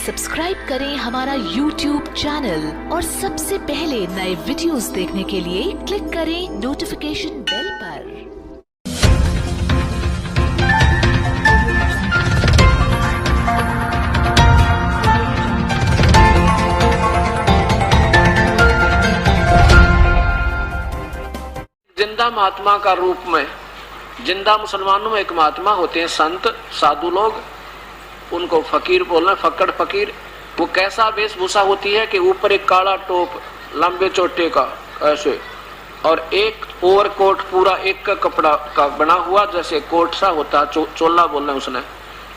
Subscribe करें हमारा YouTube channel और सबसे पहले नए वीडियोस देखने के लिए क्लिक करें नोटिफिकेशन बेल पर। जिंदा महात्मा का रूप में, जिंदा मुसलमानों में एक महात्मा होते हैं, संत साधु लोग, उनको फकीर बोलना, फक्कड़ फकीर। वो कैसा वेशभूषा होती है कि ऊपर एक काला टोप लंबे चोटे का ऐसे, और एक ओवरकोट पूरा एक का कपड़ा का बना हुआ जैसे कोट सा होता, चोला बोलना उसने,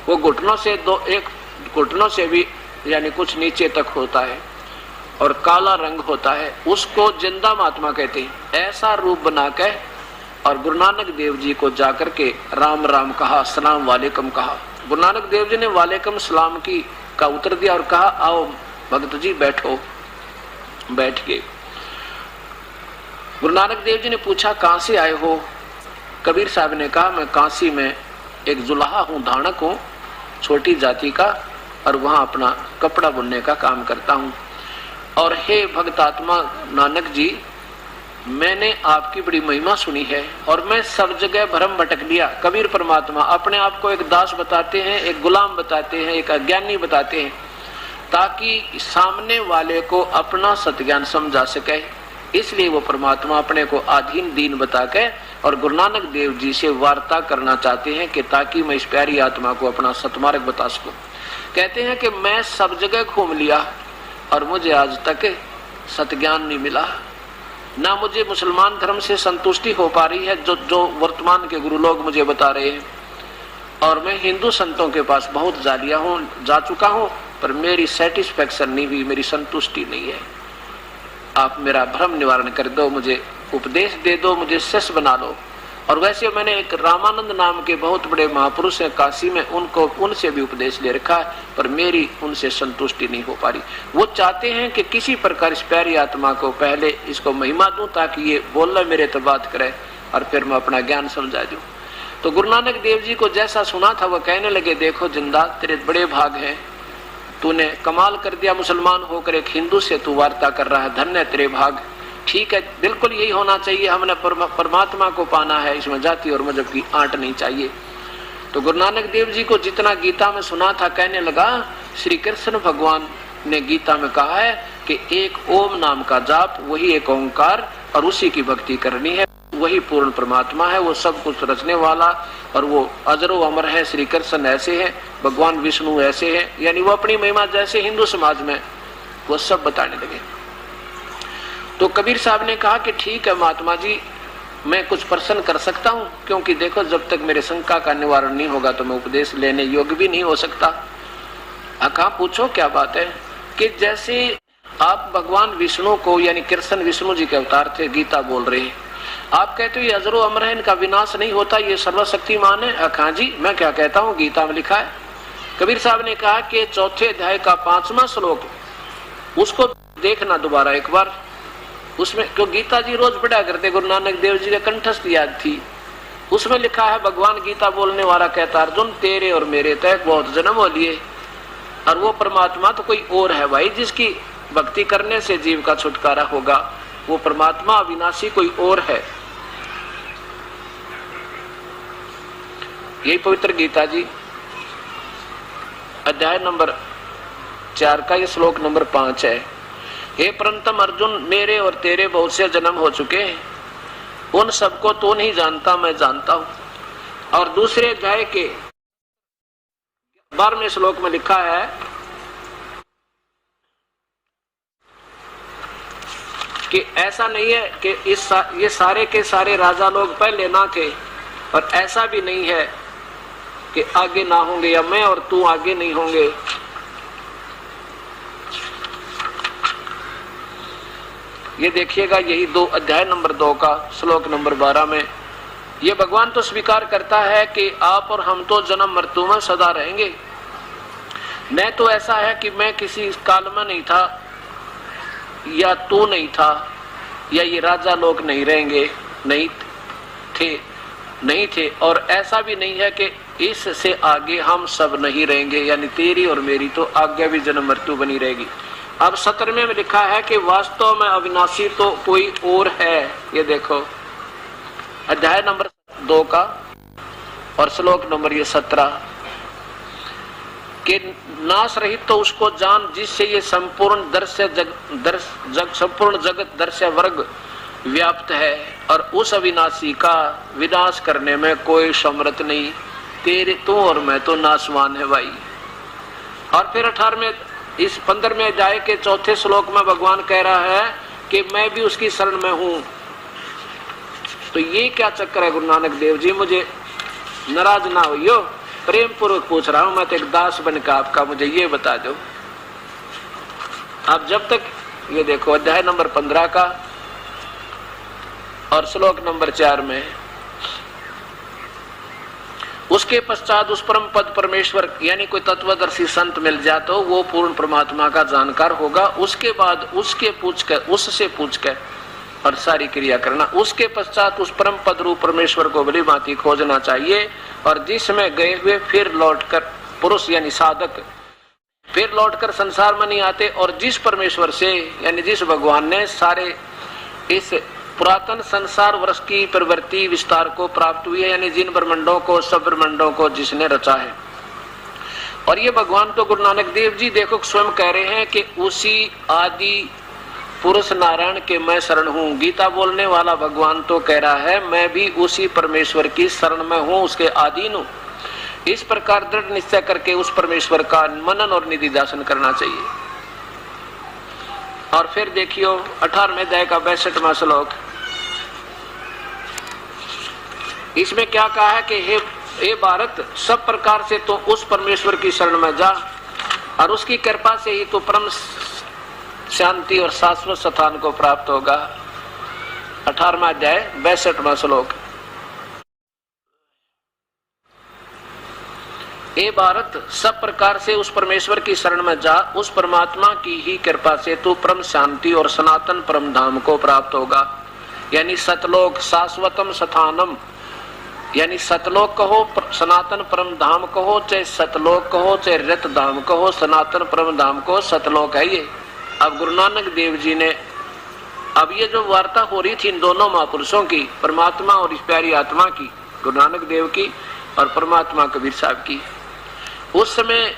वो घुटनों से एक घुटनों से भी यानी कुछ नीचे तक होता है और काला रंग होता है, उसको जिंदा महात्मा कहते हैं। ऐसा रूप बना के और गुरु नानक देव जी को जाकर के राम राम कहा, सलाम वालेकुम कहा। गुरु नानक देव जी ने वालेकुम सलाम की का उत्तर दिया और कहा, आओ भगत जी बैठो। बैठ गए। गुरु नानक देव जी ने पूछा, कहां से आए हो? कबीर साहब ने कहा, मैं काशी में एक जुलाहा हूं, धानक हूं, छोटी जाति का, और वहां अपना कपड़ा बुनने का काम करता हूं। और हे भक्तात्मा नानक जी, मैंने आपकी बड़ी महिमा सुनी है और मैं सब जगह भ्रम भटक लिया। कबीर परमात्मा अपने आप को एक दास बताते हैं, एक गुलाम बताते हैं, एक अज्ञानी बताते हैं, ताकि सामने वाले को अपना सत्ज्ञान समझा सके। इसलिए वो परमात्मा अपने को अधीन दीन बता के और गुरु नानक देव जी से वार्ता करना चाहते हैं कि ताकि मैं इस प्यारी आत्मा को अपना सतमार्ग बता सकूं। कहते हैं कि मैं सब जगह घूम लिया और मुझे आज तक सत्ज्ञान नहीं मिला, ना मुझे मुसलमान धर्म से संतुष्टि हो पा रही है जो वर्तमान के गुरु लोग मुझे बता रहे हैं, और मैं हिंदू संतों के पास बहुत जा चुका हूं, पर मेरी सेटिस्फेक्शन नहीं हुई, मेरी संतुष्टि नहीं है। आप मेरा भ्रम निवारण कर दो, मुझे उपदेश दे दो, मुझे शिष्य बना लो। और वैसे मैंने एक रामानंद नाम के बहुत बड़े महापुरुष हैं काशी में, उनसे भी उपदेश ले रखा है, पर मेरी उनसे संतुष्टि नहीं हो पा रही। वो चाहते हैं कि किसी प्रकार इस प्यारी आत्मा को पहले इसको महिमा दूं, ताकि ये बोलना मेरे तो बात करे और फिर मैं अपना ज्ञान समझा दूं। तो गुरु नानक देव जी को जैसा सुना था, वह कहने लगे, देखो जिंदा, तेरे बड़े भाग हैं, तूने कमाल कर दिया, मुसलमान होकर एक हिंदू से तू वार्ता कर रहा है, धन्य तेरे भाग। ठीक है, बिल्कुल यही होना चाहिए, हमने परमात्मा को पाना है, इसमें जाति और मजहब की आंट नहीं चाहिए। तो गुरु नानक देव जी को जितना गीता में सुना था, कहने लगा, श्री कृष्ण भगवान ने गीता में कहा है कि एक ओम नाम का जाप, वही एक ओंकार, और उसी की भक्ति करनी है, वही पूर्ण परमात्मा है, वो सब कुछ रचने वाला, और वो अजरो अमर है। श्री कृष्ण ऐसे हैं, भगवान विष्णु ऐसे हैं, यानी वो अपनी महिमा जैसे हिंदू समाज में वो सब बताने लगे। तो कबीर साहब ने कहा कि ठीक है महात्मा जी, मैं कुछ प्रश्न कर सकता हूं, क्योंकि देखो जब तक मेरे शंका का निवारण नहीं होगा तो मैं उपदेश लेने योग्य भी नहीं हो सकता। कहा, पूछो क्या बात है? कि जैसे आप भगवान विष्णु को, यानी कृष्ण विष्णु जी के अवतार थे, गीता बोल रहे हैं, आप कहते हो ये अजरो अमर है, इनका विनाश नहीं होता, ये सर्वशक्तिमान है। कहा जी, मैं क्या कहता हूँ, गीता में लिखा है। कबीर साहब ने कहा कि चौथे अध्याय का 5वां श्लोक, उसको देखना दोबारा एक बार, उसमें क्यों गीता जी रोज पढ़ा करते, गुरु नानक देव जी के कंठस्थ याद थी। उसमें लिखा है, भगवान गीता बोलने वाला कहता, अर्जुन तेरे और मेरे तय बहुत जन्म हो लिए, और वो परमात्मा तो कोई और है भाई, जिसकी भक्ति करने से जीव का छुटकारा होगा, वो परमात्मा अविनाशी कोई और है। यही पवित्र गीता जी अध्याय नंबर 4 का ये श्लोक नंबर 5 है। हे परंतम अर्जुन, मेरे और तेरे बहुत से जन्म हो चुके हैं, उन सबको तू नहीं जानता, मैं जानता हूं। और दूसरे अध्याय के 12वें श्लोक में लिखा है कि ऐसा नहीं है कि ये सारे के सारे राजा लोग पहले ना थे, और ऐसा भी नहीं है कि आगे ना होंगे, या मैं और तू आगे नहीं होंगे। ये देखिएगा, यही अध्याय नंबर 2 का श्लोक नंबर 12 में ये भगवान तो स्वीकार करता है कि आप और हम तो जन्म मृत्यु में सदा रहेंगे। न तो ऐसा है कि मैं किसी काल में नहीं था, या तू नहीं था, या ये राजा लोग नहीं रहेंगे, नहीं थे, और ऐसा भी नहीं है कि इससे आगे हम सब नहीं रहेंगे, यानी तेरी और मेरी तो आगे भी जन्म मृत्यु बनी रहेगी। अब 17वें में लिखा है कि वास्तव में अविनाशी तो कोई और है। ये देखो अध्याय नंबर 2 का और श्लोक नंबर ये 17 कि नाश रहित तो उसको जान जिससे ये संपूर्ण संपूर्ण जगत दर्श्य वर्ग व्याप्त है, और उस अविनाशी का विनाश करने में कोई समर्थ नहीं। तेरे तू और मैं तो नाशवान है भाई। और फिर 18वें इस 15वें अध्याय के 4थे श्लोक में भगवान कह रहा है कि मैं भी उसकी शरण में हूं। तो ये क्या चक्कर है गुरु नानक देव जी? मुझे नाराज ना होइयो, प्रेम पूर्वक पूछ रहा हूं, मैं तो एक दास बनकर आपका, मुझे ये बता दो। अब जब तक ये देखो अध्याय नंबर 15 का और श्लोक नंबर 4 में, उसके पश्चात उस परम पद परमेश्वर यानी कोई तत्वदर्शी संत मिल जाए तो वो पूर्ण परमात्मा का जानकार होगा। उसके बाद उससे पूछकर और सारी क्रिया करना। उसके पश्चात उस परम पद रूप परमेश्वर को भली भांति खोजना चाहिए, और जिसमें गए हुए फिर लौटकर पुरुष यानी साधक फिर लौटकर संसार में नहीं आते, और जिस परमेश्वर से यानी जिस भगवान ने सारे इस पुरातन संसार वर्ष की प्रवृत्ति विस्तार को प्राप्त हुई है, यानी जिन ब्रह्मांडों को सब ब्रह्मांडों को जिसने रचा है। और ये भगवान तो गुरु नानक देव जी देखो स्वयं कह रहे हैं कि उसी आदि पुरुष नारायण के मैं शरण हूँ। गीता बोलने वाला भगवान तो कह रहा है मैं भी उसी परमेश्वर की शरण में हूँ, उसके अधीन हूँ। इस प्रकार दृढ़ निश्चय करके उस परमेश्वर का मनन और निधिध्यासन करना चाहिए। और फिर देखियो 18वें अध्याय का 62वां श्लोक, इसमें क्या कहा है कि हे भारत, सब प्रकार से तो उस परमेश्वर की शरण में जा, और उसकी कृपा से ही तो परम शांति और शाश्वत स्थान को प्राप्त होगा। 18वां अध्याय 62वां श्लोक, हे भारत, सब प्रकार से उस परमेश्वर की शरण में जा, उस परमात्मा की ही कृपा से तू परम शांति और सनातन परम धाम को प्राप्त होगा। यानी सतलोक शाश्वतम स्थानम, यानी सतलोक कहो, सनातन परम धाम कहो, चाहे सतलोक कहो चाहे रत धाम कहो, सनातन परम धाम को सतलोक है ये। अब गुरु नानक देव जी ने अब ये जो वार्ता हो रही थी इन दोनों महापुरुषों की, परमात्मा और इस प्यारी आत्मा की, गुरु नानक देव की और परमात्मा कबीर साहब की, उस समय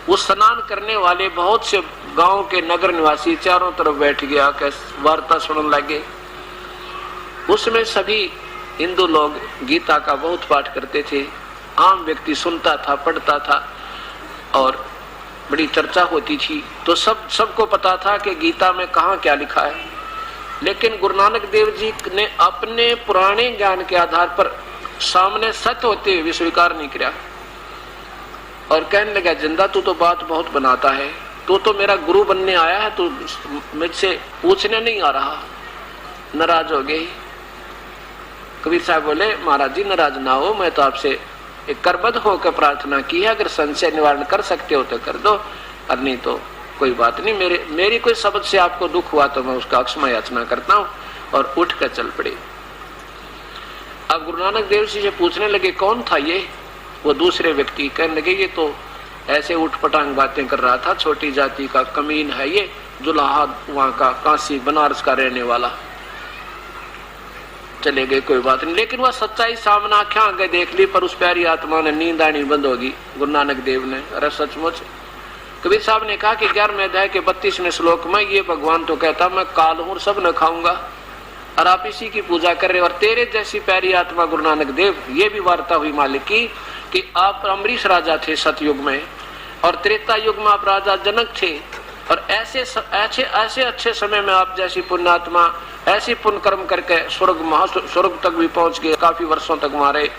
उस स्नान करने वाले बहुत से गांव के नगर निवासी चारों तरफ बैठ गया वार्ता सुनने लगे। उसमें सभी हिंदू लोग गीता का बहुत पाठ करते थे, आम व्यक्ति सुनता था, पढ़ता था और बड़ी चर्चा होती थी, तो सबको पता था कि गीता में कहाँ क्या लिखा है। लेकिन गुरु नानक देव जी ने अपने पुराने ज्ञान के आधार पर सामने सत्य होते हुए स्वीकार नहीं किया और कहने लगा, जिंदा तू तो बात बहुत बनाता है, तू तो मेरा गुरु बनने आया है, तू मुझसे पूछने नहीं आ रहा। नाराज हो गए। कबीर साहब बोले, महाराज जी नाराज ना हो, मैं तो आपसे एक करबद्ध होकर प्रार्थना की है, अगर संशय निवारण कर सकते हो तो कर दो, और नहीं तो कोई बात नहीं। मेरी कोई शब्द से आपको दुख हुआ तो मैं उसका क्षमा याचना करता हूँ, और उठ कर चल पड़े। अब गुरु नानक देव जी से पूछने लगे, कौन था ये? वो दूसरे व्यक्ति कहने लगे, ये तो ऐसे उठपटांग बातें कर रहा था, छोटी जाति का कमीन है ये, जुलाहा वहां का, काशी बनारस का रहने वाला। चले गए, कोई बात नहीं। लेकिन वह सच्चाई सामने आंखें आगे देख ली, पर उस प्यारी आत्मा ने नींद आनी बंद होगी। गुरु नानक देव ने, अरे सचमुच। कबीर साहब ने कहा कि 11वें अध्याय के 32वें श्लोक में ये भगवान तो कहता मैं काल हूं, सब न खाऊंगा, और आप इसी की पूजा कर रहे हो। और तेरे जैसी प्यारी आत्मा गुरु नानक देव, ये भी वार्ता हुई मालिक की कि आप अमरीश राजा थे सतयुग में, और त्रेता युग में आप राजा जनक थे, और ऐसे अच्छे समय में आप जैसी पुण्यात्मा ऐसी पुण्य कर्म करके स्वर्ग तक भी पहुंच गए, काफी वर्षों तक मारे,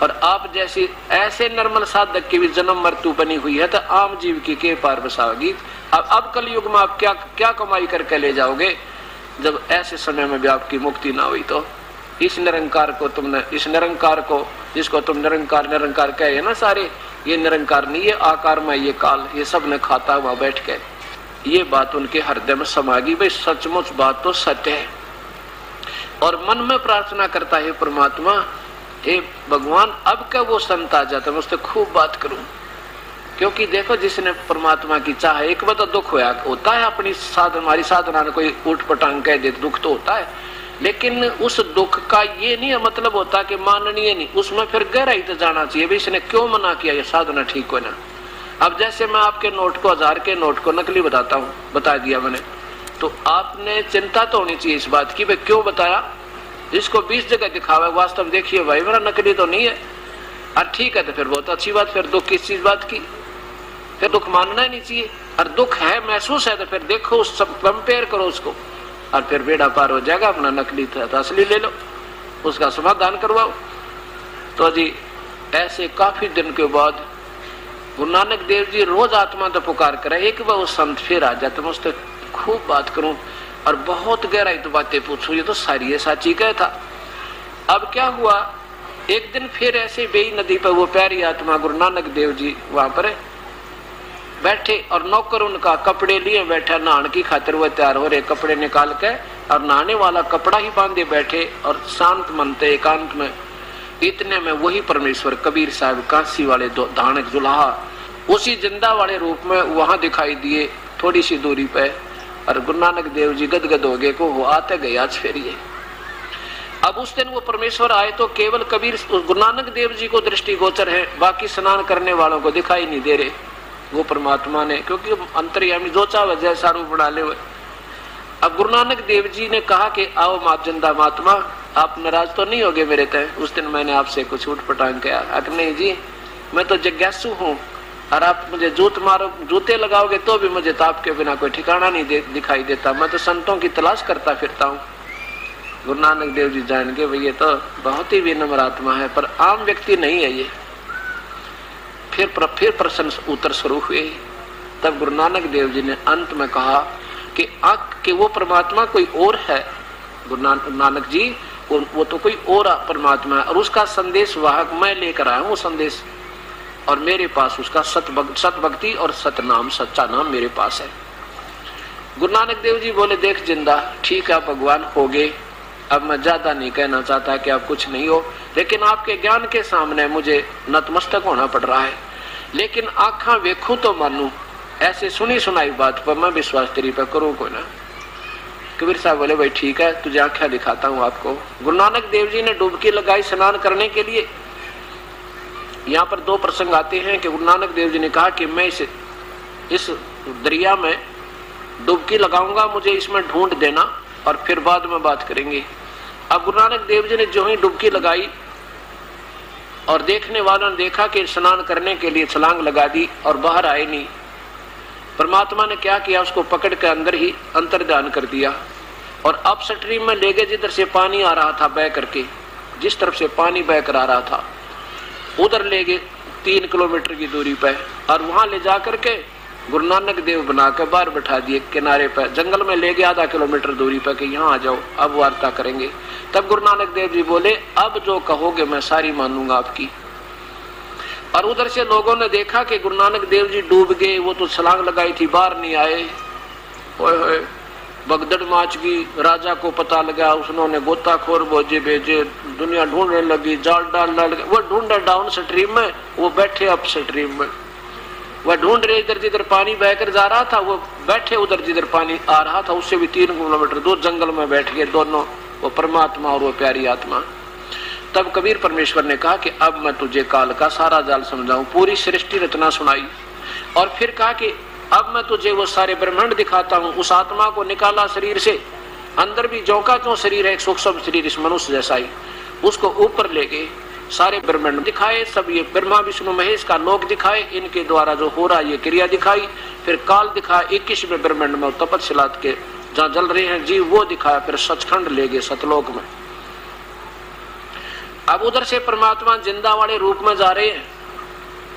और आप जैसी ऐसे निर्मल साधक की भी जन्म मृत्यु बनी हुई है, तो आम जीव की के पार बसाओगी। अब कल युग में आप क्या कमाई करके ले जाओगे, जब ऐसे समय में भी आपकी मुक्ति ना हुई। तो इस निरंकार को जिसको तुम निरंकार कहे ना सारे, ये निरंकार नहीं, ये आकार में ये काल, ये सब ने खाता हुआ बैठ के। ये बात उनके हृदय में समा गई, भाई सचमुच बात तो सत्य है। और मन में प्रार्थना करता है, परमात्मा हे भगवान अब क्या वो संत आ जाता, मैं उससे खूब बात करूं। क्योंकि देखो जिसने परमात्मा की चाह, एक बार तो दुख होता है अपनी साधना, हमारी साधना ने कोई उठ पटांग कह दे, दुख तो होता है, लेकिन उस दुख का ये नहीं मतलब होता कि माननीय नहीं, उसमें फिर गहराई तो जाना चाहिए भी इसने क्यों मना किया, ये साधना ठीक हो ना। अब जैसे मैं आपके नोट को, 1000 के नोट को नकली बताता हूँ, बता दिया मैंने, तो आपने चिंता तो होनी चाहिए इस बात की भाई क्यों बताया, जिसको 20 जगह दिखावा वास्तव देखिए भाई मेरा नकली तो नहीं है, और ठीक है तो फिर बहुत अच्छी बात, फिर दुख किस चीज बात की, फिर दुख मानना ही नहीं चाहिए। और दुख है महसूस है तो फिर देखो उस सब कंपेयर करो उसको, और फिर बेड़ा पार हो जाएगा, अपना नकली था तो असली ले लो, उसका समाधान करवाओ। तो जी ऐसे काफी दिन के बाद गुरु नानक देव जी रोज आत्मा तो पुकार करे, एक बार वो संत फिर आ जाते, मैं उससे खूब बात करूं और बहुत गहराई तो बातें पूछूं, ये तो सारी ये साची कह था। अब क्या हुआ, एक दिन फिर ऐसे बेई नदी पर वो प्यारी आत्मा गुरु नानक देव जी वहां पर बैठे और नौकर उनका कपड़े लिए बैठा, नहाने की खातिर वो तैयार हो रहे, कपड़े निकाल के और नहाने वाला कपड़ा ही बांधे बैठे और शांत मनते एकांत में। इतने में वही परमेश्वर कबीर साहब काशी वाले धानक जुलाहा उसी जिंदा वाले रूप में वहां दिखाई दिए थोड़ी सी दूरी पे, और गुरु नानक देव जी गदगद हो गए को वो आते गए आज फिर ये। अब उस दिन वो परमेश्वर आए तो केवल कबीर गुरु नानक देव जी को दृष्टिगोचर है, बाकी स्नान करने वालों को दिखाई नहीं दे रहे वो परमात्मा ने, क्योंकि अंतर्यामी जो चाहे जैसा रूप बना ले। अब गुरु नानक देव जी ने कहा कि आओ मात जिंदा महात्मा, आप नाराज तो नहीं होगे मेरे तय, उस दिन मैंने आपसे कुछ उठ पटांग किया। अगर नहीं जी मैं तो जिज्ञासु हूँ, और आप मुझे जूते लगाओगे तो भी मुझे ताप के बिना कोई ठिकाना नहीं दिखाई देता, मैं तो संतों की तलाश करता फिरता हूँ। गुरु नानक देव जी जान के भैया तो बहुत ही विनम्र आत्मा है, पर आम व्यक्ति नहीं है ये। फिर प्रश्न उत्तर शुरू हुए। तब गुरु नानक देव जी ने अंत में कहा कि वो परमात्मा कोई और है। गुरु नानक जी वो तो कोई और परमात्मा है, और उसका संदेश वाहक मैं लेकर आया हूँ संदेश, और मेरे पास उसका सतभक्ति और सतनाम सच्चा नाम मेरे पास है। गुरु नानक देव जी बोले देख जिंदा, ठीक है भगवान हो गए, अब मैं ज्यादा नहीं कहना चाहता कि आप कुछ नहीं हो, लेकिन आपके ज्ञान के सामने मुझे नतमस्तक होना पड़ रहा है, लेकिन आंखा वेखूं तो मानू, ऐसे सुनी सुनाई बात पर मैं विश्वास तेरी पर करूं को ना। कबीर साहब बोले भाई ठीक है, तुझे आंखें दिखाता हूं आपको। गुरु नानक देव जी ने डुबकी लगाई स्नान करने के लिए। यहाँ पर 2 प्रसंग आते हैं कि गुरु नानक देव जी ने कहा कि मैं इस दरिया में डुबकी लगाऊंगा, मुझे इसमें ढूंढ देना और फिर बाद में बात करेंगे। अब गुरु नानक देव जी ने जो ही डुबकी लगाई और देखने वालों ने देखा कि स्नान करने के लिए छलांग लगा दी और बाहर आए नहीं। परमात्मा ने क्या किया, उसको पकड़ के अंदर ही अंतर्ध्यान कर दिया और अप स्ट्रीम में ले गए, जिधर से पानी आ रहा था बह करके, जिस तरफ से पानी बह कर आ रहा था उधर ले गए 3 किलोमीटर की दूरी पे, और वहां ले जा करके गुरु नानक देव बना के बाहर बैठा दिए किनारे पर, जंगल में ले गए आधा किलोमीटर दूरी पर कि यहाँ आ जाओ अब वार्ता करेंगे। तब गुरु नानक देव जी बोले अब जो कहोगे मैं सारी मानूंगा आपकी। और उधर से लोगों ने देखा कि गुरु नानक देव जी डूब गए, वो तो छलांग लगाई थी बाहर नहीं आए। ओए भगदड़ माच गई, राजा को पता लगा, उसने गोताखोर भेजे, दुनिया ढूंढने लगी, जाल डालने लगे। वो ढूंढे डाउन स्ट्रीम में, वो बैठे अप स्ट्रीम में। वह ढूंढ रहे इधर जिधर पानी बहकर जा रहा था, वो बैठे उधर जिधर पानी आ रहा था, उससे भी 3 किलोमीटर दूर जंगल में बैठ गए दोनों, वो परमात्मा और वो प्यारी आत्मा। तब कबीर परमेश्वर ने कहा कि अब मैं तुझे काल का सारा जाल समझाऊं, पूरी सृष्टि रचना सुनाई, और फिर कहा कि अब मैं तुझे वो सारे ब्रह्मांड दिखाता हूं। उस आत्मा को निकाला शरीर से, अंदर भी जौका क्यों शरीर है, एक सूक्ष्म शरीर इस मनुष्य जैसा ही, उसको ऊपर ले गए, सारे ब्रह्मांड दिखाए, सब ये ब्रह्मा विष्णु महेश का लोक दिखाए, इनके द्वारा जो हो रहा ये क्रिया दिखाई, फिर काल दिखाया 21वें ब्रह्मांड में तपस्या के जहाँ जल रहे हैं जीव वो दिखाया, फिर सचखंड ले गए सतलोक में। अब उधर से परमात्मा जिंदा वाले रूप में जा रहे हैं,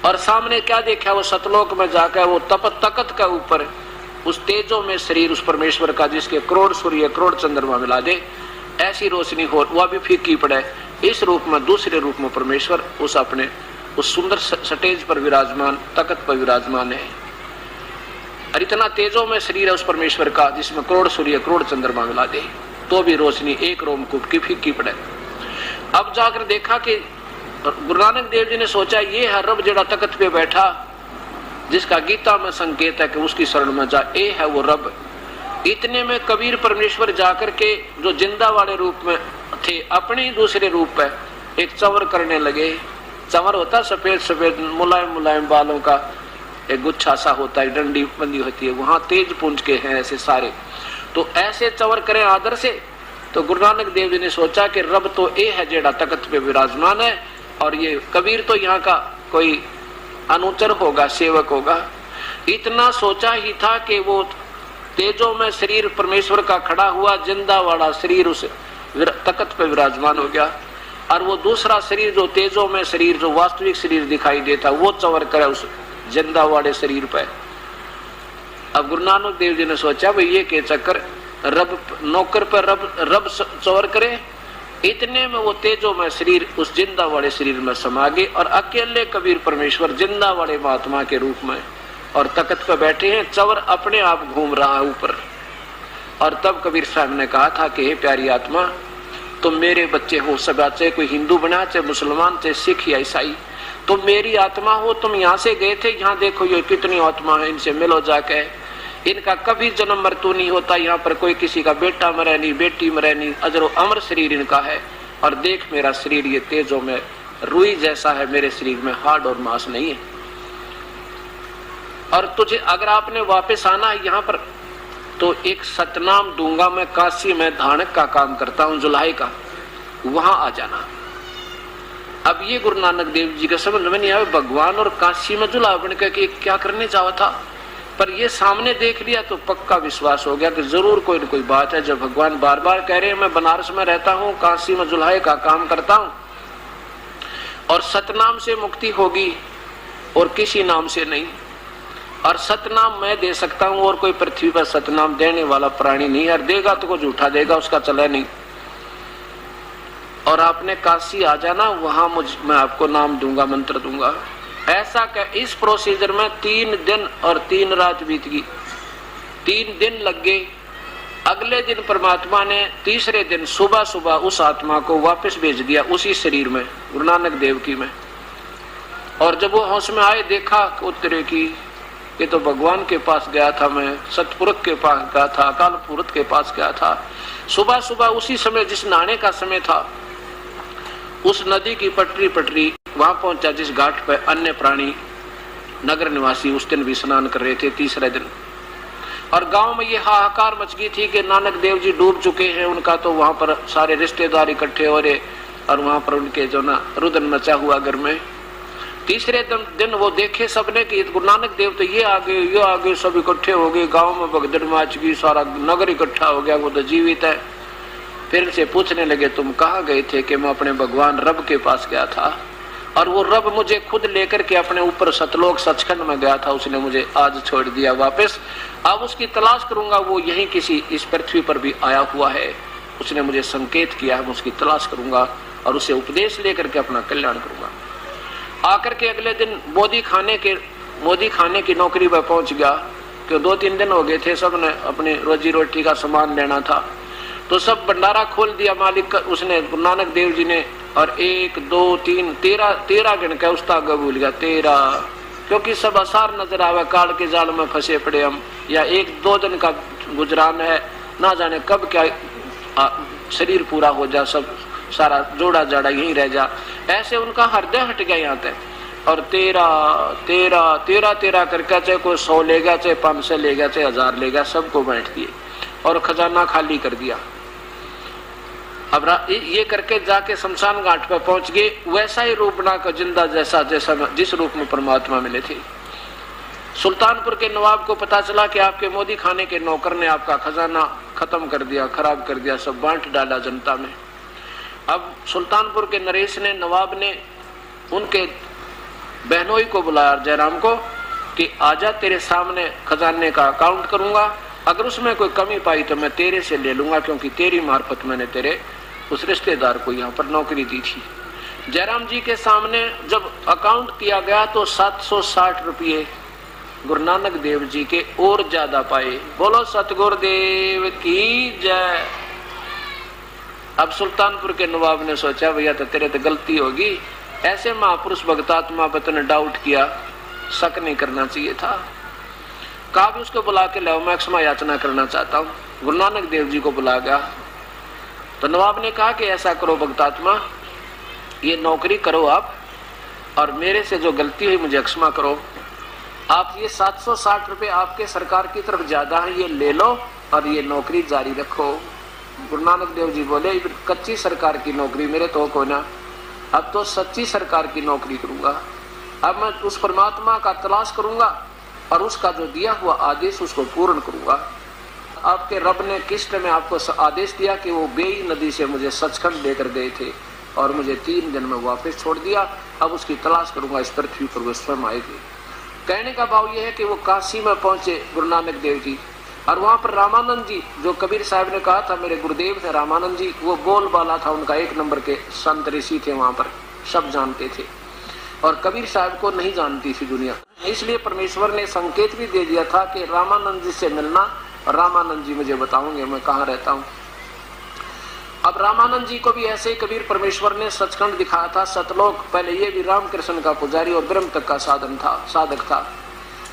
और सामने क्या देखा, वो सतलोक में जाकर वो तकत के ऊपर उस तेजों में शरीर उस परमेश्वर का, जिसके करोड़ सूर्य करोड़ चंद्रमा मिला दे ऐसी रोशनी हो, वह भी फीकी पड़े। इस रूप में दूसरे रूप में परमेश्वर उस अपने उस सुंदर स्टेज पर विराजमान, तकत पर विराजमान है, और इतना तेजों में शरीर है उस परमेश्वर का, जिसमें करोड़ सूर्य करोड़ चंद्रमा मिला दे तो भी रोशनी एक रोमकूप की फीकी पड़े। अब जाकर देखा कि गुरु नानक देव जी ने सोचा ये है रब जड़ा तख्त पे बैठा, जिसका गीता में संकेत है कि उसकी शरण में जा, ये है वो रब। इतने में कबीर परमेश्वर जाकर के जो जिंदा वाले रूप में थे अपने ही दूसरे रूप में एक चंवर करने लगे। चंवर होता सफेद सफेद मुलायम मुलायम बालों का एक गुच्छा सा होता है, डंडी बंदी होती है, वहां तेज पुंज के हैं ऐसे सारे। तो ऐसे चंवर करें आदर से। तो गुरु नानक देव जी ने सोचा कि रब तो ये है जेड़ा तख्त पे विराजमान है, और ये कबीर तो यहाँ का कोई अनुचर होगा, सेवक होगा। इतना सोचा ही था कि वो तेजो में शरीर परमेश्वर का खड़ा हुआ, जिंदा वाला शरीर उस तख्त पे विराजमान हो गया, और वो दूसरा शरीर जो तेजो में शरीर जो वास्तविक शरीर दिखाई देता वो चंवर करे उस जिंदा वाले शरीर पे। अब गुरु नानक देव जी ने सोचा भाई ये के चक्कर, रब नौकर पर रब चंवर करे। इतने में वो तेजो में शरीर उस जिंदा वाले शरीर में समा गए, और अकेले कबीर परमेश्वर जिंदा वाले महात्मा के रूप में और तख्त पर बैठे हैं, चंवर अपने आप घूम रहा है ऊपर। और तब कबीर साहब ने कहा था कि हे प्यारी आत्मा, तुम मेरे बच्चे हो, सब चाहे कोई हिंदू बना, चाहे मुसलमान, चाहे सिख या ईसाई, तुम मेरी आत्मा हो। तुम यहाँ से गए थे, यहाँ देखो ये कितनी आत्मा है, इनसे मिलो जाके। इनका कभी जन्म मृत्यु नहीं होता, यहाँ पर कोई किसी का बेटा मरे नहीं, बेटी मरे नहीं, अजरो अमर शरीर इनका है। और देख मेरा शरीर ये तेजों में रुई जैसा है, मेरे शरीर में हाड़ और मांस नहीं है। और तुझे अगर आपने वापस आना है यहाँ पर, तो एक सतनाम दूंगा मैं, काशी में धानक का काम करता हूँ जुलाई का, वहां आ जाना। अब ये गुरु नानक देव जी का समझ में नहीं आया, भगवान और काशी में जुला बन के क्या करने जाओ था। पर ये सामने देख लिया तो पक्का विश्वास हो गया कि जरूर कोई न कोई बात है। जब भगवान बार बार कह रहे हैं मैं बनारस में रहता हूँ, काशी में जुलाई का काम करता हूँ, और सतनाम से मुक्ति होगी और किसी नाम से नहीं। और सतनाम मैं दे सकता हूं, और कोई पृथ्वी पर सतनाम देने वाला प्राणी नहीं है। देगा तो कोई झूठा देगा, उसका चला नहीं। और आपने काशी आ जाना, वहां मैं आपको नाम दूंगा, मंत्र दूंगा। ऐसा कह इस प्रोसीजर में 3 दिन और 3 रात बीत गई। 3 दिन लग गए। अगले दिन परमात्मा ने तीसरे दिन सुबह सुबह उस आत्मा को वापस भेज दिया उसी शरीर में, गुरु नानक देव की में। और जब वो होश में आए, देखा उत्तरे की ये तो भगवान के पास गया था, मैं सतपुरुष के पास गया था, अकाल पुरुष के पास गया था। सुबह सुबह उसी समय जिस नहाने का समय था, उस नदी की पटरी वहां पहुंचा जिस घाट पर अन्य प्राणी नगर निवासी उस दिन भी स्नान कर रहे थे, तीसरे दिन। और गांव में ये हाहाकार मच गई थी कि नानक देव जी डूब चुके हैं। उनका तो वहां पर सारे रिश्तेदार इकट्ठे हो रहे, और वहां पर उनके जो ना रुदन मचा हुआ घर में। तीसरे दिन वो देखे सबने कि गुरु नानक देव तो ये आगे सब इकट्ठे हो गए, गांव में भगदड़ मच गई, सारा नगर इकट्ठा हो गया, वो तो जीवित है। फिर से पूछने लगे तुम कहाँ गए थे? कि मैं अपने भगवान रब के पास गया था, और वो रब मुझे खुद लेकर के अपने ऊपर सतलोक सचखंड में गया था, उसने मुझे आज छोड़ दिया वापस। अब उसकी तलाश करूंगा, वो यहीं किसी इस पृथ्वी पर भी आया हुआ है, उसने मुझे संकेत किया है, मैं उसकी तलाश करूंगा और उसे उपदेश लेकर के अपना कल्याण करूंगा। आकर के अगले दिन मोदी खाने की नौकरी पर पहुंच गया, कि 2-3 दिन हो गए थे, सब ने अपने रोजी रोटी का सामान लेना था, तो सब भंडारा खोल दिया मालिक का, उसने गुरु नानक देव जी ने। और 1 2 3 13 गिन के उसका आगे भूल गया 13, क्योंकि सब आसार नजर आवे, काल के जाल में फंसे पड़े हम, या 1-2 दिन का गुजरान है, ना जाने कब क्या शरीर पूरा हो जा, सब सारा जोड़ा जाड़ा यहीं रह जा। ऐसे उनका हृदय हट गया यहाँ तक। और 13 करके चाहे कोई 100 लेगा, चाहे 500 लेगा, चाहे 1000 लेगा, सबको बांट दिए और खजाना खाली कर दिया। अब ये करके जाके शमशान घाट पर पहुंच गए, वैसा ही रूप बनाकर जिंदा जैसा जिस रूप में परमात्मा मिले थे। सुल्तानपुर के नवाब को पता चला कि आपके मोदी खाने के नौकर ने आपका खजाना खत्म कर दिया, खराब कर दिया, सब बांट डाला जनता में। अब सुल्तानपुर के नरेश ने, नवाब ने उनके बहनोई को बुलाया, जयराम को, कि आजा तेरे सामने खजाने का अकाउंट करूंगा, अगर उसमें कोई कमी पाई तो मैं तेरे से ले लूंगा, क्योंकि तेरी मार्फत मैंने तेरे उस रिश्तेदार को यहाँ पर नौकरी दी थी। जयराम जी के सामने जब अकाउंट किया गया तो 760 रुपये गुरु नानक देव जी के और ज्यादा पाए। बोलो सतगुरुदेव की जय। अब सुल्तानपुर के नवाब ने सोचा भैया तो तेरे तो गलती होगी, ऐसे महापुरुष भक्तात्मा पति ने डाउट किया, शक नहीं करना चाहिए था। कहा भी उसको बुला के लाओ, मैं क्षमा याचना करना चाहता हूँ। गुरु नानक देव जी को बुला गया तो नवाब ने कहा कि ऐसा करो भक्तात्मा, ये नौकरी करो आप, और मेरे से जो गलती हुई मुझे क्षमा करो। आप ये 760 रुपए आपके सरकार की तरफ ज्यादा है, ये ले लो और ये नौकरी जारी रखो। गुरु नानक देव जी बोले, कच्ची सरकार की नौकरी मेरे तो को ना, अब तो सच्ची सरकार की नौकरी करूंगा। अब मैं उस परमात्मा का तलाश करूंगा और उसका जो दिया हुआ आदेश उसको पूर्ण करूंगा। आपके रब ने किस्त में आपको आदेश दिया कि वो बेई नदी से मुझे सचखंड लेकर गए थे और मुझे 3 दिन में वापस छोड़ दिया। अब उसकी तलाश करूंगा इस पृथ्वी पर, वो स्वयं आएगी। कहने का भाव यह है कि वो काशी में पहुंचे गुरु नानक देव जी, और वहां पर रामानंद जी, जो कबीर साहब ने कहा था मेरे गुरुदेव थे रामानंद जी, वो बोलबाला था, उनका 1 नंबर के संत ऋषि थे, वहां पर सब जानते थे और कबीर साहब को नहीं जानती थी दुनिया। इसलिए परमेश्वर ने संकेत भी दे दिया था कि रामानंद जी से मिलना, और रामानंद जी मुझे बताऊंगे मैं कहाँ रहता हूँ। अब रामानंद जी को भी ऐसे ही कबीर परमेश्वर ने सचखंड दिखाया था, सतलोक। पहले ये भी रामकृष्ण का पुजारी और ब्रह्म तक का साधक था,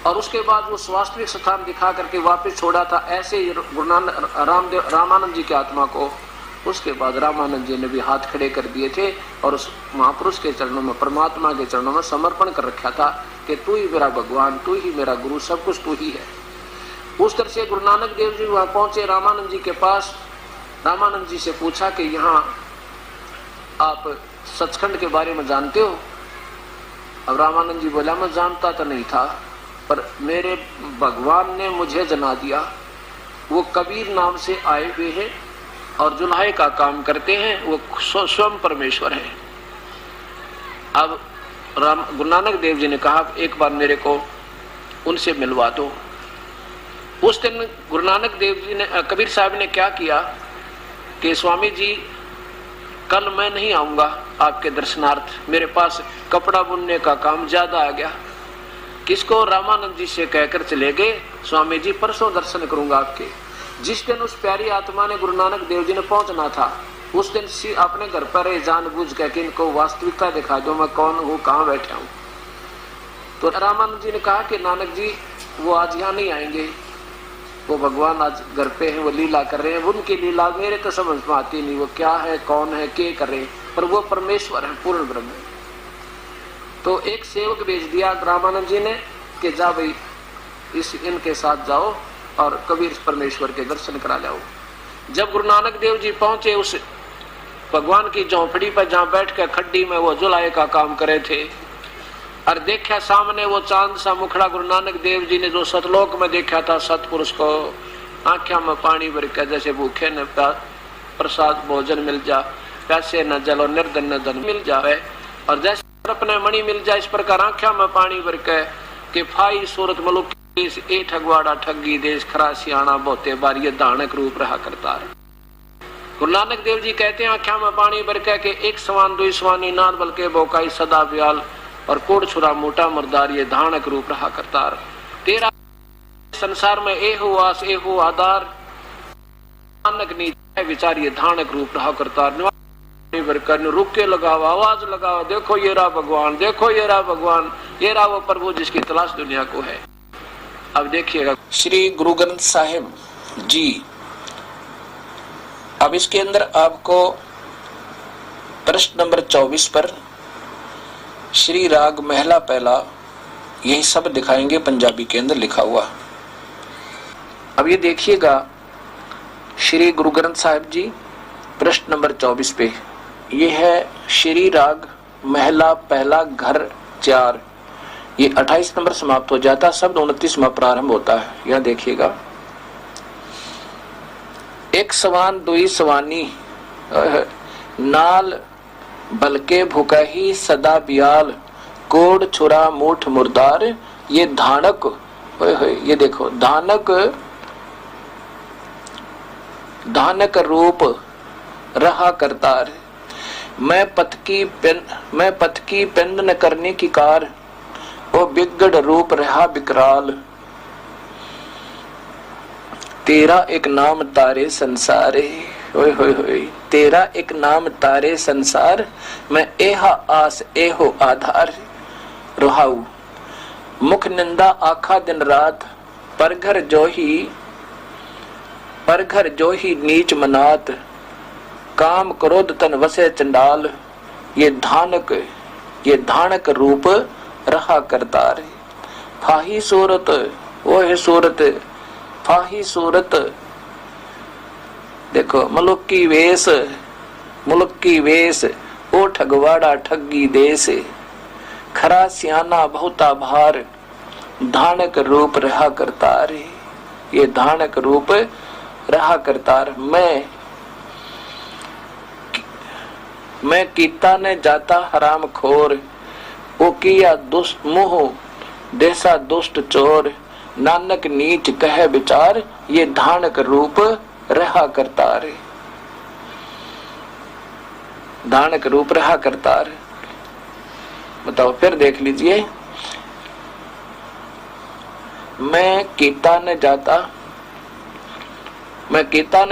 और उसके बाद वो वास्तविक स्थान दिखा करके वापस छोड़ा था। ऐसे ही रामानंद जी की आत्मा को उसके बाद रामानंद जी ने भी हाथ खड़े कर दिए थे और उस महापुरुष के चरणों में, परमात्मा के चरणों में समर्पण कर रखा था कि तू ही मेरा भगवान, तू ही मेरा गुरु, सब कुछ तू ही है। उस तरह से गुरु नानक देव जी वहां पहुंचे रामानंद जी के पास। रामानंद जी से पूछा कि यहाँ आप सचखंड के बारे में जानते हो? अब रामानंद जी बोला, मैं जानता तो नहीं था, पर मेरे भगवान ने मुझे जना दिया। वो कबीर नाम से आए हुए हैं और जुल्हाए का काम करते हैं, वो स्वयं परमेश्वर है। अब गुरु नानक देव जी ने कहा, एक बार मेरे को उनसे मिलवा दो। उस दिन गुरु नानक देव जी ने, कबीर साहब ने क्या किया कि स्वामी जी कल मैं नहीं आऊंगा आपके दर्शनार्थ, मेरे पास कपड़ा बुनने का काम ज्यादा आ गया। किसको? रामानंद जी से कहकर चले गए, स्वामी जी परसों दर्शन करूंगा आपके। जिस दिन उस प्यारी आत्मा ने गुरु नानक देव जी ने पहुंचना था, उस दिन अपने घर पर जानबूझ के इनको वास्तविकता दिखा दो, मैं कौन हूँ, कहाँ बैठा हूँ। तो रामानंद जी ने कहा कि नानक जी वो आज यहाँ नहीं आएंगे, वो भगवान आज घर पे हैं, वो लीला कर रहे हैं। उनकी लीला मेरे तो समझ में आती नहीं, वो क्या है, कौन है, क्या कर रहे हैं, पर वो परमेश्वर है, पूर्ण ब्रह्म है। तो एक सेवक भेज दिया रामानंद जी ने कि जा भाई इनके साथ जाओ और कबीर परमेश्वर के दर्शन करा लाओ। जब गुरु नानक देव जी पहुंचे उस भगवान की झोंपड़ी पर, जहां बैठ कर खड्डी में वो जुलाए का काम करे थे, और देखा सामने वो चांद सा मुखड़ा गुरु नानक देव जी ने जो सतलोक में देखा था, सतपुरुष को आंखों में पानी भर के, जैसे भूखे न प्रसाद भोजन मिल जा, प्यासे न जल और निर्धन न धन मिल जाए, और जैसे अपने मणि मिल जाए, इस प्रकार आंखों में पानी भर के कि फाई सूरत मलुक ए ठगवाड़ा ठगी देश खरा सियाणा बहुते बार, ये दानक रूप रहा करता है। गुरु नानक देव जी कहते हैं आंखों में पानी भर के एक समान दुई सवानी नाल बल्कि बोकाई सदा ब्याल और कोड़ छुरा मोटा मुर्दार, ये धानक रूप रहा करतार। तेरा संसार में एहो आस एहो आधार, नानक नी विचार, ये धानक रूप रहा करतार। रुक के लगाओ, आवाज लगाओ, देखो ये रहा भगवान, देखो ये रहा भगवान, ये रहा वो प्रभु जिसकी तलाश दुनिया को है। अब देखिएगा श्री गुरु ग्रंथ साहिब जी। अब इसके अंदर आपको प्रश्न नंबर 24 पर श्री राग महला पहला, यही सब दिखाएंगे, पंजाबी के अंदर लिखा हुआ। अब ये देखिएगा श्री गुरु ग्रंथ साहिब जी प्रश्न नंबर 24 पे, ये है श्री राग महला पहला घर 4, ये 28 नंबर समाप्त हो जाता, शब्द 29 में प्रारंभ होता है। यह देखिएगा, एक सवान दुई सवानी नाल बल्के भुकही सदा बियाल, कोड़ छुरा मूठ मुर्दार, ये धानक, ये देखो धानक रूप रहा करतार। मैं पथ की पेंद न करने की कार, वो बिगड़ रूप रहा बिकराल। तेरा एक नाम तारे संसारे, होय होय होय। तेरा एक नाम तारे संसार, मैं एहा आस एहो आधार। रोहाऊ मुख निंदा आखा दिन रात, पर घर जो ही नीच मनात। काम क्रोध तन वसे चंडाल, ये धानक रूप रहा करतार। फाही सूरत ओह सूरत, फाही सूरत। देखो मुल्क की वेश ओ ठगवाड़ा ठगी देश। खरा सियाना बहुता भार, धानक रूप रहा करतार। ये धानक रूप रहा करतार। मैं कीता ने जाता हराम खोर, ओ किया दुष्ट मुह देसा दुष्ट चोर। नानक नीच कह विचार, ये धानक रूप रहा करतार। धानक रूप रहा करतार। बताओ फिर देख लीजिए। मैं कीता न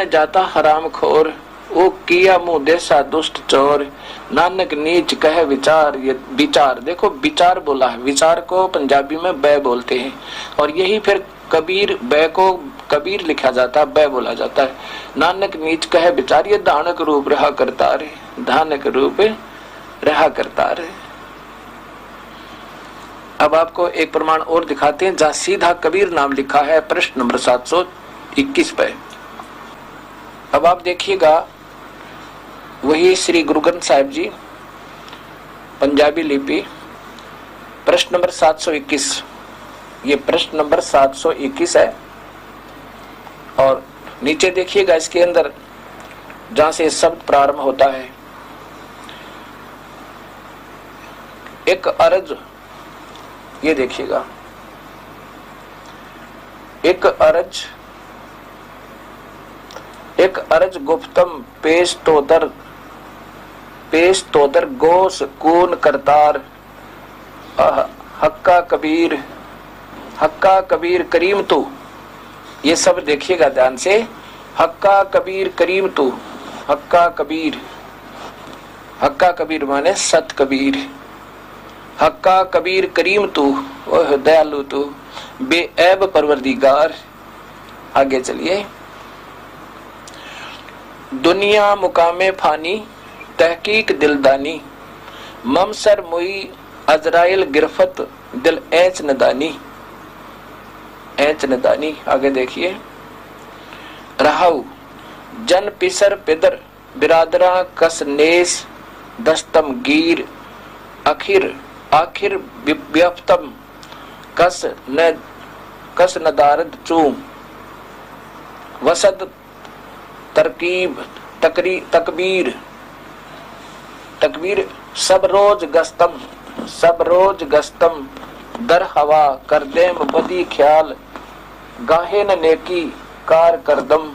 जाता हराम खोर, वो किया मुंह देसा दुष्ट चोर। नानक नीच कह विचार, ये विचार देखो विचार बोला है। विचार को पंजाबी में बै बोलते हैं और यही फिर कबीर बै को कबीर लिखा जाता है, बै बोला जाता है। नानक नीच कह विचार, ये धानक रूप रहा करतार। धानक रूप रहा करतार। अब आपको एक प्रमाण और दिखाते हैं जहां सीधा कबीर नाम लिखा है, प्रश्न नंबर 721 पे। अब आप देखिएगा, वही श्री गुरु ग्रंथ साहिब जी पंजाबी लिपि, प्रश्न नंबर 721। ये प्रश्न नंबर 721 है और नीचे देखिएगा इसके अंदर जहां से शब्द प्रारंभ होता है, एक अर्ज। ये देखिएगा, एक अर्ज गुप्तम पेश तोदर गोस कून करतार। हक्का कबीर करीम तू। ये सब देखिएगा ध्यान से। हक्का कबीर करीम तू। हक्का कबीर माने सत कबीर। हक्का कबीर करीम तू, ओह दयालु तू, बेऐब परवरदिगार। आगे चलिए। दुनिया मुकामे फानी, तहकीक दिलदानी। ममसर मुई अजराइल गिरफत, दिल ऐच नदानी। आगे देखिए। रहाऊ जन पिसर पिदर, बिरादरा कस नेस, दस्तम गीर। आखिर व्यफ्तम कस नदारद चूम। वसद तरकीब तकबीर सब रोज गस्तम दर हवा कर देम बदी ख्याल। गाहे न नेकी कार करदम।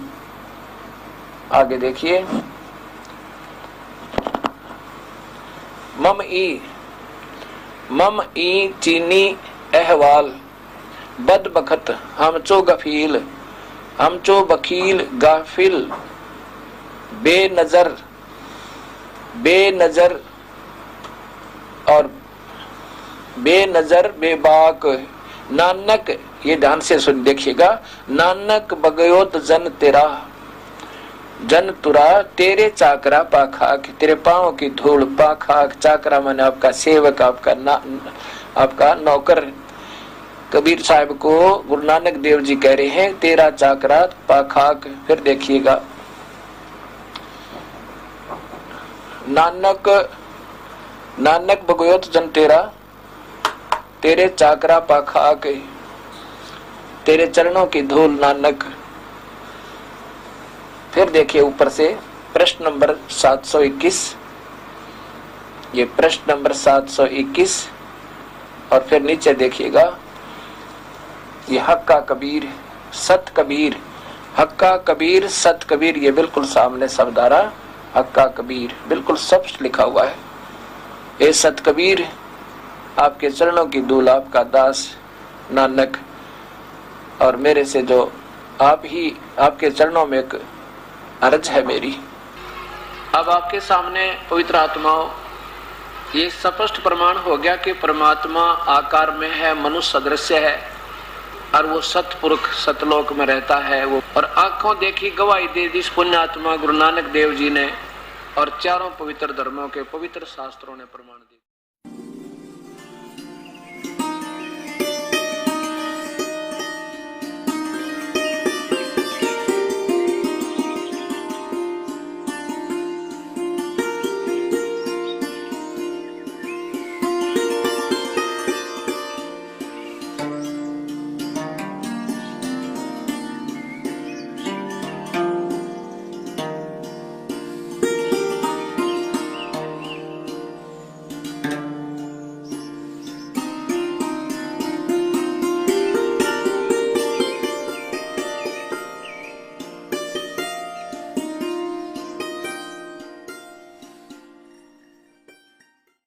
आगे देखिए। मम ई चीनी अहवाल, बद बखत हम चो बखील गाफिल। बेनजर बेबाक। नानक, ये ध्यान से सुन देखिएगा। नानक बगयोत जन तुरा तेरे चाकरा पाखाक। तेरे पांव की धूल पाखाक। चाकरा माने आपका सेवक, आपका नौकर। कबीर साहब को गुरु नानक देव जी कह रहे हैं तेरा चाकरा पाखाक। फिर देखिएगा। नानक बगयोत जन तेरे चाकरा पाखाक। तेरे चरणों की धूल नानक। फिर देखिए ऊपर से प्रश्न नंबर 721। ये प्रश्न नंबर 721 और फिर नीचे देखिएगा। ये हक्का कबीर सत कबीर। हक्का कबीर सत कबीर, ये बिल्कुल सामने शब्द आ रहा। हक्का कबीर बिल्कुल सब लिखा हुआ है। ए सत कबीर, आपके चरणों की धूल आपका दास नानक। और मेरे से जो आप ही आपके चरणों में एक अर्ज है मेरी। अब आपके सामने पवित्र आत्माओं, ये स्पष्ट प्रमाण हो गया कि परमात्मा आकार में है, मनुष्य सदृश्य है और वो सतपुरुष सतलोक में रहता है। वो और आंखों देखी गवाही दे दी पुण्यात्मा गुरु नानक देव जी ने और चारों पवित्र धर्मों के पवित्र शास्त्रों ने प्रमाण दिया।